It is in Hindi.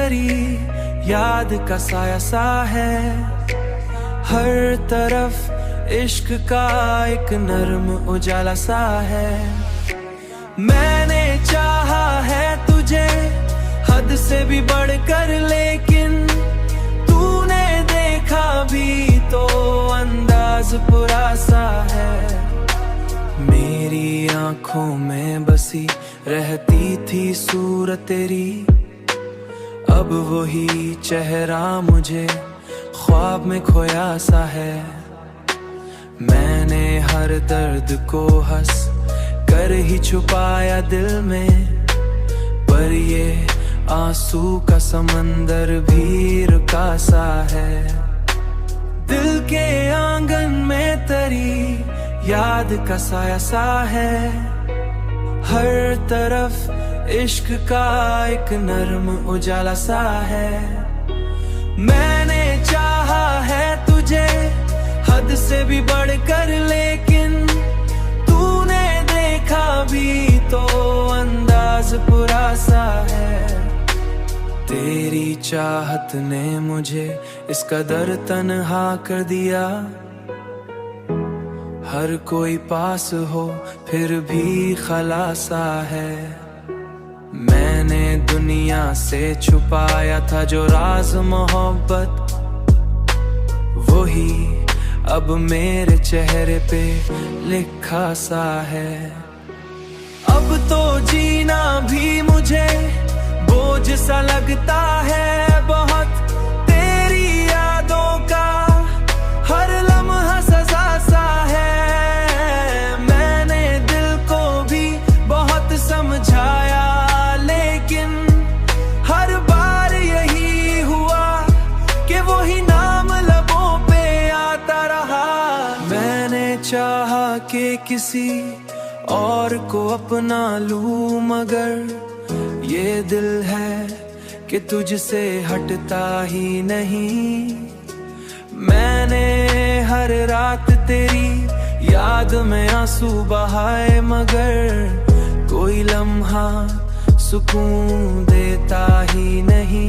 तरी याद का साया सा है। हर तरफ इश्क का एक नर्म उजाला सा है। मैंने चाहा है तुझे हद से भी बढ़कर, लेकिन तूने देखा भी तो अंदाज बुरा सा है। मेरी आंखों में बसी रहती थी सूरत तेरी, अब वही चेहरा मुझे ख्वाब में खोया सा है। मैंने हर दर्द को हंस कर ही छुपाया दिल में, पर ये आंसू का समंदर भी रुका सा है। दिल के आंगन में तरी याद का साया सा है। हर तरफ इश्क का एक नर्म उजाला सा है। मैंने चाहा है तुझे हद से भी बढ़कर, लेकिन तूने देखा भी तो अंदाज बुरा सा है। तेरी चाहत ने मुझे इस कदर तन्हा कर दिया, हर कोई पास हो फिर भी खलासा है। मैंने दुनिया से छुपाया था जो राज मोहब्बत, वही अब मेरे चेहरे पे लिखा सा है। अब तो जीना भी मुझे बोझ सा लगता है बहुत, तेरी यादों का हर लम्हा सजा सा है। मैंने दिल को भी बहुत समझाया, लेकिन हर बार यही हुआ कि वही नाम लबों पे आता रहा। मैंने चाहा कि किसी और को अपना लूं, मगर ये दिल है कि तुझसे हटता ही नहीं। मैंने हर रात तेरी याद में आंसू बहाए, मगर कोई लम्हा सुकून देता ही नहीं।